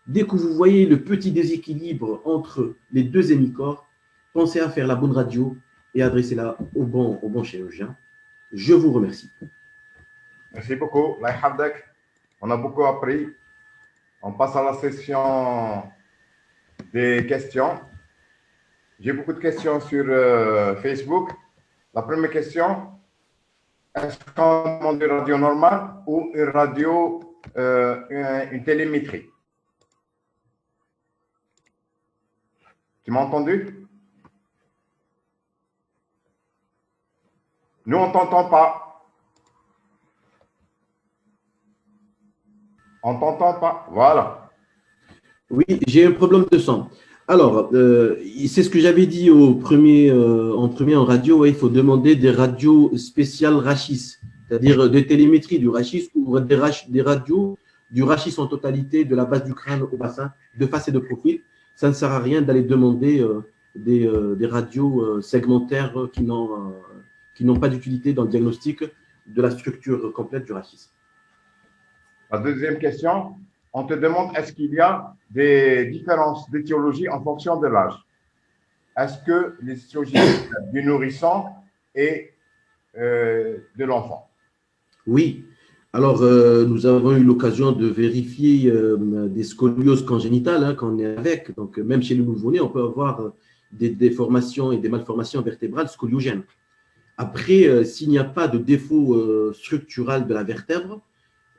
dès que vous voyez le petit déséquilibre entre les deux hémicorps, pensez à faire la bonne radio et adressez-la au bon chirurgien. Je vous remercie. Merci beaucoup. Allah yahfadek. On a beaucoup appris. On passe à la session des questions. J'ai beaucoup de questions sur Facebook. La première question, est-ce qu'on demande une radio normale ou une radio, une télémétrie? Tu m'as entendu? Nous, on ne t'entend pas. On ne t'entend pas. Voilà. Oui, j'ai un problème de son. Alors, c'est ce que j'avais dit en premier en radio. Ouais, il faut demander des radios spéciales rachis, c'est-à-dire des télémétries du rachis ou des radios du rachis en totalité, de la base du crâne au bassin, de face et de profil. Ça ne sert à rien d'aller demander des radios segmentaires qui n'ont pas d'utilité dans le diagnostic de la structure complète du rachis. La deuxième question, on te demande est-ce qu'il y a des différences d'étiologie en fonction de l'âge? Est-ce que l'étiologie du nourrisson et de l'enfant? Oui. Alors, nous avons eu l'occasion de vérifier des scolioses congénitales quand on est avec. Donc, même chez le nouveau-né, on peut avoir des déformations et des malformations vertébrales scoliogènes. Après, s'il n'y a pas de défaut structural de la vertèbre,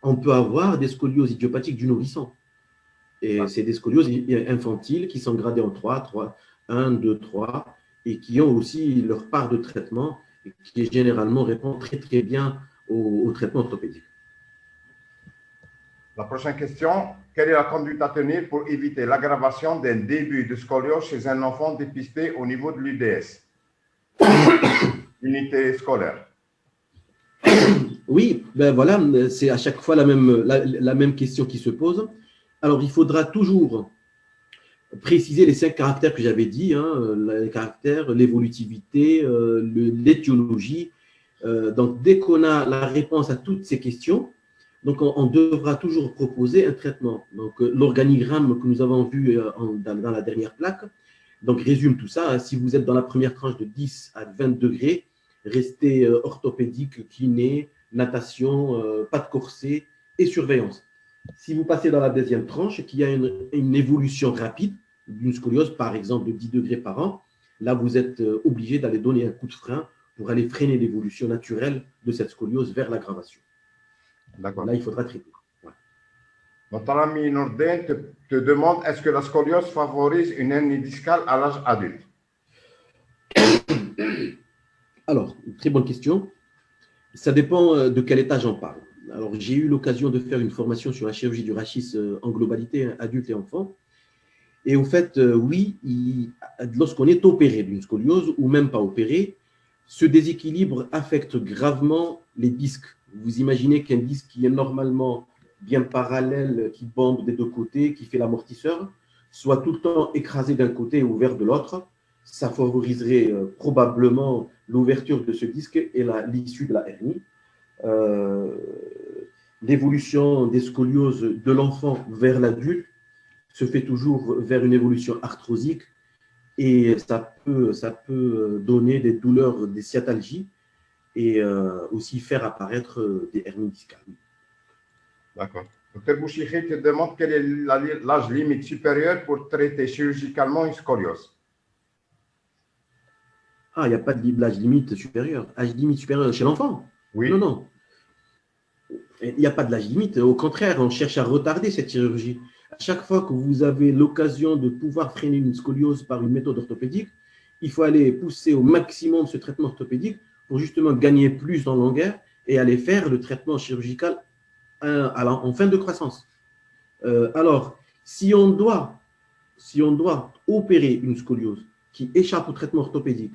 on peut avoir des scolioses idiopathiques du nourrisson. Et c'est des scolioses infantiles qui sont gradées en 1, 2, 3, et qui ont aussi leur part de traitement, et qui généralement répond très, très bien au traitement orthopédique. La prochaine question, quelle est la conduite à tenir pour éviter l'aggravation d'un début de scoliose chez un enfant dépisté au niveau de l'UDS, unité scolaire? Oui, ben voilà, c'est à chaque fois la même question qui se pose. Alors, il faudra toujours préciser les 5 caractères que j'avais dit, les caractères, l'évolutivité, l'étiologie. Donc, dès qu'on a la réponse à toutes ces questions, donc on devra toujours proposer un traitement. Donc, l'organigramme que nous avons vu dans la dernière plaque, donc résume tout ça. Si vous êtes dans la première tranche de 10 à 20 degrés, restez orthopédique, kiné, natation, pas de corset et surveillance. Si vous passez dans la deuxième tranche, qui a une évolution rapide d'une scoliose, par exemple de 10 degrés par an, là, vous êtes obligé d'aller donner un coup de frein pour aller freiner l'évolution naturelle de cette scoliose vers l'aggravation. D'accord. Là, il faudra traiter. Ouais. Notre ami Nordin te demande est-ce que la scoliose favorise une hernie discale à l'âge adulte? Alors, très bonne question. Ça dépend de quel étage on parle. Alors, j'ai eu l'occasion de faire une formation sur la chirurgie du rachis en globalité, adulte et enfant. Et au fait, oui, lorsqu'on est opéré d'une scoliose ou même pas opéré, ce déséquilibre affecte gravement les disques. Vous imaginez qu'un disque qui est normalement bien parallèle, qui bombe des deux côtés, qui fait l'amortisseur, soit tout le temps écrasé d'un côté ou ouvert de l'autre, ça favoriserait probablement l'ouverture de ce disque et l'issue de la hernie. L'évolution des scolioses de l'enfant vers l'adulte se fait toujours vers une évolution arthrosique et ça peut donner des douleurs, des sciatalgies et aussi faire apparaître des hernies discales. D'accord. Docteur Bouchikhi te demande quel est l'âge limite supérieur pour traiter chirurgicalement une scoliose. Ah, il n'y a pas d'âge limite supérieur. Âge limite supérieur chez l'enfant? Oui. Non, non. Il n'y a pas de l'âge limite. Au contraire, on cherche à retarder cette chirurgie. À chaque fois que vous avez l'occasion de pouvoir freiner une scoliose par une méthode orthopédique, il faut aller pousser au maximum ce traitement orthopédique pour justement gagner plus en longueur et aller faire le traitement chirurgical en fin de croissance. Alors, si on doit opérer une scoliose qui échappe au traitement orthopédique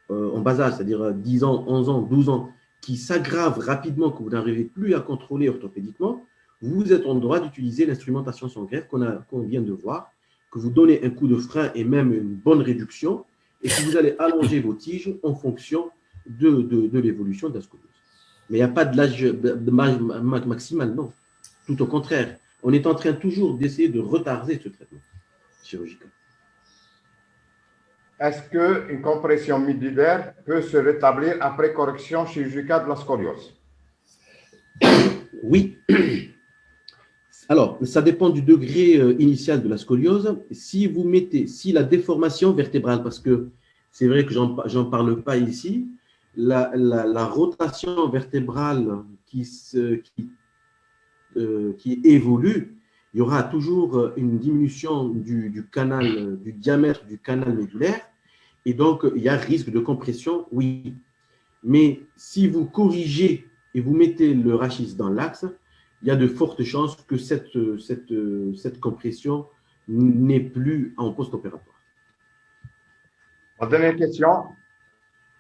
en bas âge, c'est-à-dire 10 ans, 11 ans, 12 ans, qui s'aggrave rapidement, que vous n'arrivez plus à contrôler orthopédiquement, vous êtes en droit d'utiliser l'instrumentation sans greffe qu'on vient de voir, que vous donnez un coup de frein et même une bonne réduction, et que vous allez allonger vos tiges en fonction de l'évolution de la scoliose. Mais il n'y a pas de l'âge maximal, non. Tout au contraire. on est en train toujours d'essayer de retarder ce traitement chirurgical. Est-ce qu'une compression médulaire peut se rétablir après correction chirurgicale de la scoliose? Oui. Alors, ça dépend du degré initial de la scoliose. Si la déformation vertébrale, parce que c'est vrai que j'en parle pas ici, la rotation vertébrale qui évolue, il y aura toujours une diminution du diamètre du canal médulaire, et donc il y a risque de compression, oui. Mais si vous corrigez et vous mettez le rachis dans l'axe, il y a de fortes chances que cette compression n'est plus en post-opératoire. La dernière question,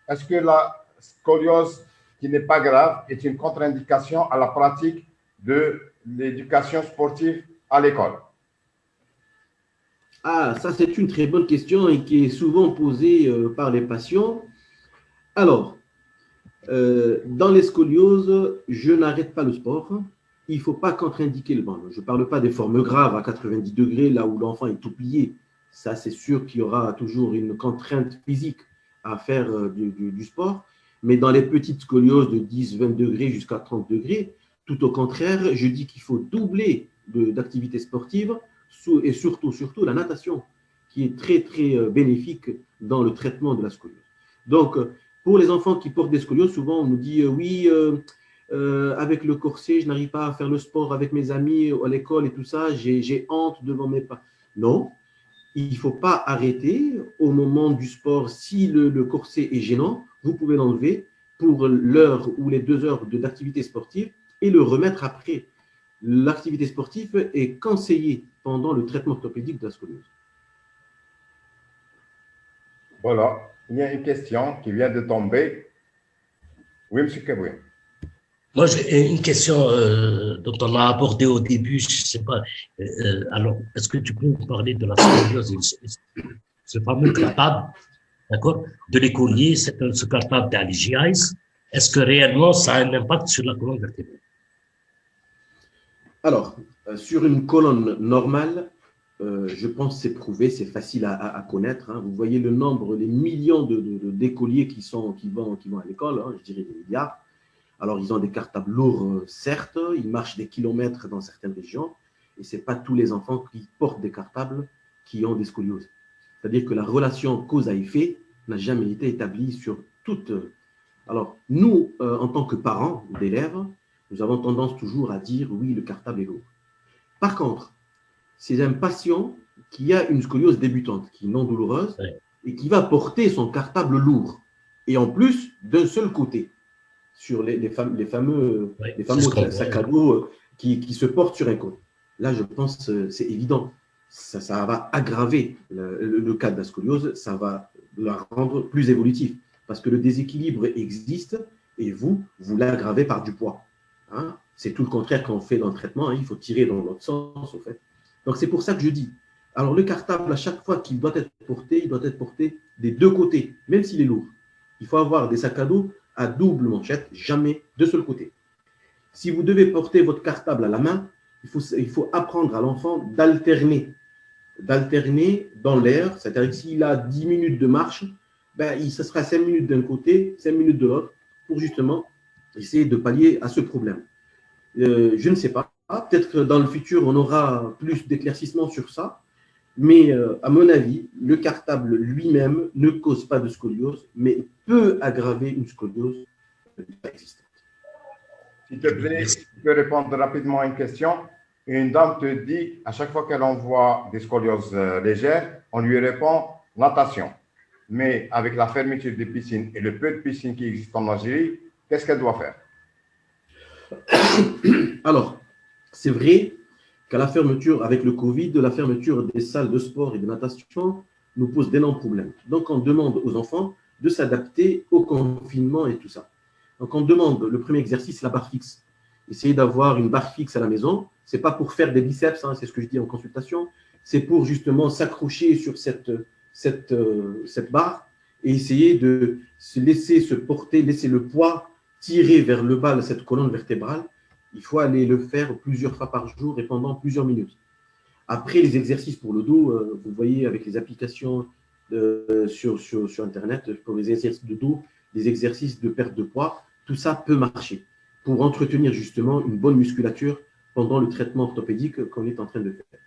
est-ce que la scoliose qui n'est pas grave est une contre-indication à la pratique de l'éducation sportive à l'école? Ah, ça c'est une très bonne question et qui est souvent posée par les patients. Alors, dans les scolioses, je n'arrête pas le sport. Il ne faut pas contre-indiquer le banc. Je ne parle pas des formes graves à 90 degrés, là où l'enfant est tout plié. Ça, c'est sûr qu'il y aura toujours une contrainte physique à faire du sport. Mais dans les petites scolioses de 10, 20 degrés jusqu'à 30 degrés, tout au contraire, je dis qu'il faut doubler d'activités sportives et surtout la natation, qui est très, très bénéfique dans le traitement de la scoliose. Donc, pour les enfants qui portent des scolioses, souvent on nous dit oui, avec le corset, je n'arrive pas à faire le sport avec mes amis à l'école et tout ça, j'ai honte devant mes parents. Non, il ne faut pas arrêter au moment du sport. Si le corset est gênant, vous pouvez l'enlever pour l'heure ou les 2 heures d'activité sportive et le remettre après. L'activité sportive est conseillée pendant le traitement orthopédique de la scoliose. Voilà, il y a une question qui vient de tomber. Oui, M. Keboué. Moi, j'ai une question dont on a abordé au début, je ne sais pas. Alors, est-ce que tu peux nous parler de la scoliose, ce fameux cartable, d'accord, de l'écolier, ce cartable d'Aligiaïs, est-ce que réellement ça a un impact sur la colonne vertébrale? Alors, sur une colonne normale, je pense que c'est prouvé, c'est facile à connaître. Hein. Vous voyez le nombre, les millions d'écoliers qui vont à l'école, hein, je dirais des milliards. Alors, ils ont des cartables lourds, certes, ils marchent des kilomètres dans certaines régions, et ce n'est pas tous les enfants qui portent des cartables qui ont des scolioses. C'est-à-dire que la relation cause à effet n'a jamais été établie sur toutes. Alors, nous, en tant que parents d'élèves, nous avons tendance toujours à dire oui, le cartable est lourd. Par contre, c'est un patient qui a une scoliose débutante, qui est non douloureuse, et qui va porter son cartable lourd, et en plus d'un seul côté, sur les fameux sacs à dos qui se portent sur un côté. Là, je pense que c'est évident. Ça va aggraver le cas de la scoliose, ça va la rendre plus évolutive, parce que le déséquilibre existe, et vous l'aggravez par du poids. Hein, c'est tout le contraire qu'on fait dans le traitement, hein, il faut tirer dans l'autre sens, au fait. Donc, c'est pour ça que je dis, alors le cartable, à chaque fois qu'il doit être porté, il doit être porté des deux côtés, même s'il est lourd. Il faut avoir des sacs à dos à double manchette, jamais de seul côté. Si vous devez porter votre cartable à la main, il faut apprendre à l'enfant d'alterner dans l'air, c'est-à-dire que s'il a 10 minutes de marche, ce sera 5 minutes d'un côté, 5 minutes de l'autre, pour justement essayer de pallier à ce problème. Je ne sais pas, peut-être que dans le futur, on aura plus d'éclaircissements sur ça, mais à mon avis, le cartable lui-même ne cause pas de scoliose, mais peut aggraver une scoliose existante. S'il te plaît, tu peux répondre rapidement à une question. Une dame te dit, à chaque fois qu'elle envoie des scolioses légères, on lui répond natation. Mais avec la fermeture des piscines et le peu de piscines qui existent en Algérie, qu'est-ce qu'elle doit faire? Alors, c'est vrai qu'à la fermeture, avec le Covid, la fermeture des salles de sport et de natation nous pose d'énormes problèmes. Donc, on demande aux enfants de s'adapter au confinement et tout ça. Donc, on demande, le premier exercice, la barre fixe. Essayez d'avoir une barre fixe à la maison. Ce n'est pas pour faire des biceps, hein, c'est ce que je dis en consultation. C'est pour justement s'accrocher sur cette barre et essayer de se laisser se porter, laisser le poids tirer vers le bas de cette colonne vertébrale Il faut aller le faire plusieurs fois par jour et pendant plusieurs minutes. Après, les exercices pour le dos, vous voyez avec les applications sur Internet, pour les exercices de dos, les exercices de perte de poids, tout ça peut marcher pour entretenir justement une bonne musculature pendant le traitement orthopédique qu'on est en train de faire.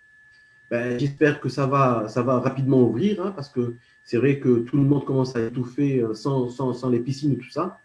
Ben, j'espère que ça va rapidement ouvrir, hein, parce que c'est vrai que tout le monde commence à étouffer sans les piscines et tout ça.